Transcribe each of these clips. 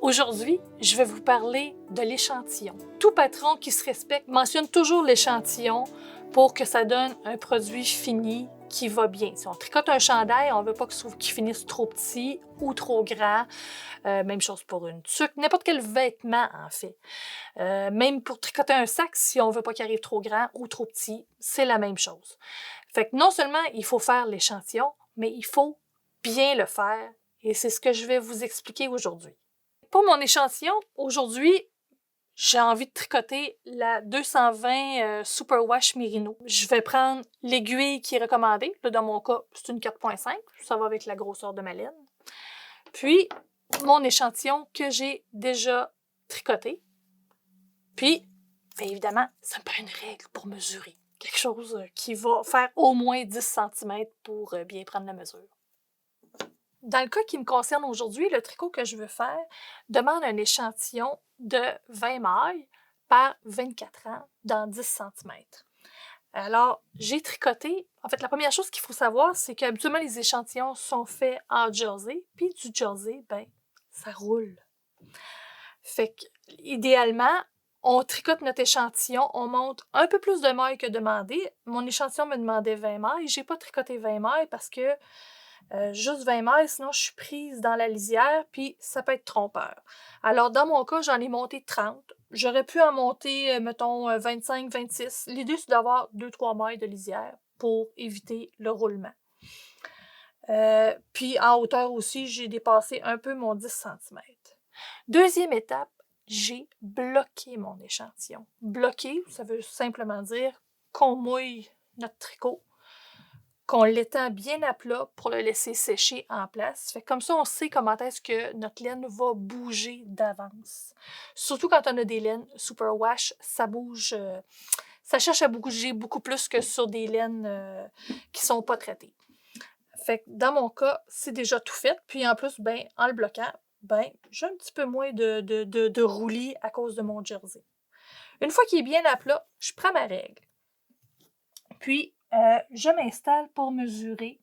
Aujourd'hui, je vais vous parler de l'échantillon. Tout patron qui se respecte mentionne toujours l'échantillon pour que ça donne un produit fini qui va bien. Si on tricote un chandail, on ne veut pas qu'il finisse trop petit ou trop grand. Même chose pour une tuque, n'importe quel vêtement en fait. Même pour tricoter un sac, si on ne veut pas qu'il arrive trop grand ou trop petit, c'est la même chose. Fait que non seulement il faut faire l'échantillon, mais il faut bien le faire et c'est ce que je vais vous expliquer aujourd'hui. Pour mon échantillon, aujourd'hui, j'ai envie de tricoter la 220 Superwash Merino. Je vais prendre l'aiguille qui est recommandée. Là, dans mon cas, c'est une 4.5. Ça va avec la grosseur de ma laine. Puis, mon échantillon que j'ai déjà tricoté. Puis, bien évidemment, ça me prend une règle pour mesurer. Quelque chose qui va faire au moins 10 cm pour bien prendre la mesure. Dans le cas qui me concerne aujourd'hui, le tricot que je veux faire demande un échantillon de 20 mailles par 24 ans dans 10 cm. Alors, j'ai tricoté. En fait, la première chose qu'il faut savoir, c'est qu'habituellement, les échantillons sont faits en jersey. Puis du jersey, ben, ça roule. Fait que, idéalement, on tricote notre échantillon, on monte un peu plus de mailles que demandé. Mon échantillon me demandait 20 mailles. J'ai pas tricoté 20 mailles parce que juste 20 mailles, sinon je suis prise dans la lisière, puis ça peut être trompeur. Alors, dans mon cas, j'en ai monté 30. J'aurais pu en monter, mettons, 25, 26. L'idée, c'est d'avoir 2-3 mailles de lisière pour éviter le roulement. Puis, en hauteur aussi, j'ai dépassé un peu mon 10 cm. Deuxième étape, j'ai bloqué mon échantillon. Bloqué, ça veut simplement dire qu'on mouille notre tricot, qu'on l'étend bien à plat pour le laisser sécher en place. Fait que comme ça, on sait comment est-ce que notre laine va bouger d'avance. Surtout quand on a des laines Superwash, ça bouge, ça cherche à bouger beaucoup plus que sur des laines qui sont pas traitées. Fait que dans mon cas, c'est déjà tout fait. Puis en plus, ben, en le bloquant, ben, j'ai un petit peu moins de roulis à cause de mon jersey. Une fois qu'il est bien à plat, je prends ma règle. Puis, je m'installe pour mesurer.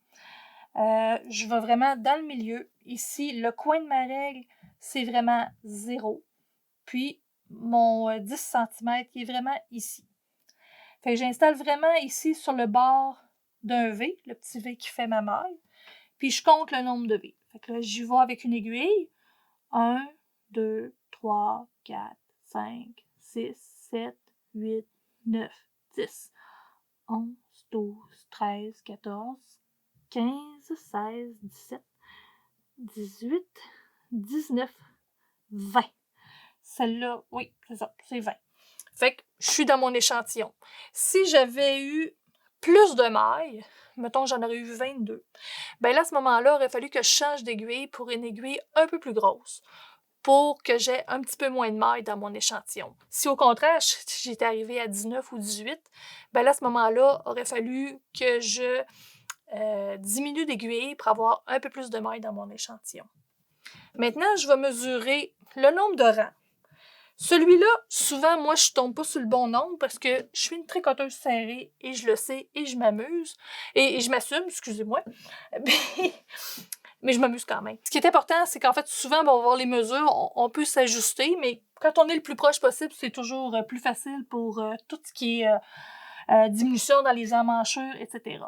Je vais vraiment dans le milieu. Ici, le coin de ma règle, c'est vraiment 0. Puis, mon 10 cm qui est vraiment ici. Fait que j'installe vraiment ici sur le bord d'un V, le petit V qui fait ma maille. Puis, je compte le nombre de V. Fait que là, j'y vais avec une aiguille. 1, 2, 3, 4, 5, 6, 7, 8, 9, 10, 11, 12, 13, 14, 15, 16, 17, 18, 19, 20. Celle-là, oui, c'est ça, c'est 20. Fait que je suis dans mon échantillon. Si j'avais eu plus de mailles, mettons j'en aurais eu 22, ben là, à ce moment-là, il aurait fallu que je change d'aiguille pour une aiguille un peu plus grosse, pour que j'aie un petit peu moins de mailles dans mon échantillon. Si au contraire, j'étais arrivée à 19 ou 18, ben là, à ce moment-là, il aurait fallu que je diminue d'aiguille pour avoir un peu plus de mailles dans mon échantillon. Maintenant, je vais mesurer le nombre de rangs. Celui-là, souvent, moi, je tombe pas sur le bon nombre parce que je suis une tricoteuse serrée et je le sais et je m'amuse. Et je m'assume, excusez-moi. Mais je m'amuse quand même. Ce qui est important, c'est qu'en fait, souvent, on va voir les mesures, on peut s'ajuster, mais quand on est le plus proche possible, c'est toujours plus facile pour tout ce qui est diminution dans les emmanchures, etc.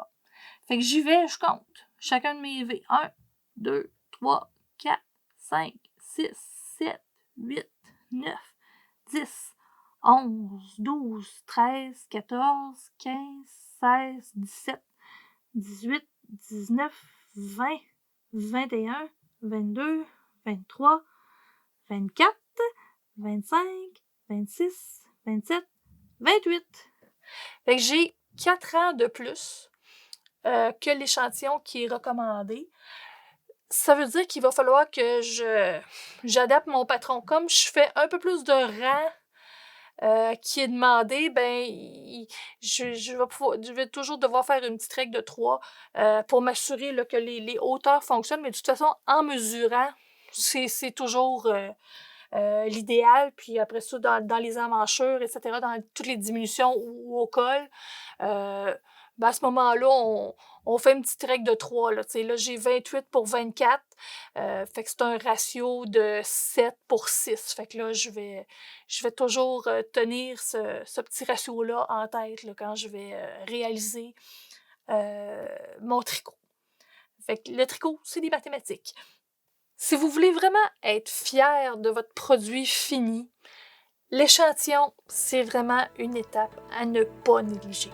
Fait que j'y vais, je compte. Chacun de mes V. 1, 2, 3, 4, 5, 6, 7, 8, 9, 10, 11, 12, 13, 14, 15, 16, 17, 18, 19, 20, 21, 22, 23, 24, 25, 26, 27, 28. Fait que j'ai 4 ans de plus que l'échantillon qui est recommandé. Ça veut dire qu'il va falloir que j'adapte mon patron. Comme je fais un peu plus de rang qui est demandé, ben je vais toujours devoir faire une petite règle de 3 pour m'assurer là, que les hauteurs fonctionnent. Mais de toute façon, en mesurant, c'est toujours l'idéal. Puis après ça, dans les emmanchures, etc., dans toutes les diminutions ou au col, ben à ce moment-là, on fait une petite règle de 3. Là, là j'ai 28 pour 24. Fait que c'est un ratio de 7 pour 6. Fait que là, je vais toujours tenir ce petit ratio-là en tête là, quand je vais réaliser mon tricot. Fait que le tricot, c'est des mathématiques. Si vous voulez vraiment être fier de votre produit fini, l'échantillon, c'est vraiment une étape à ne pas négliger.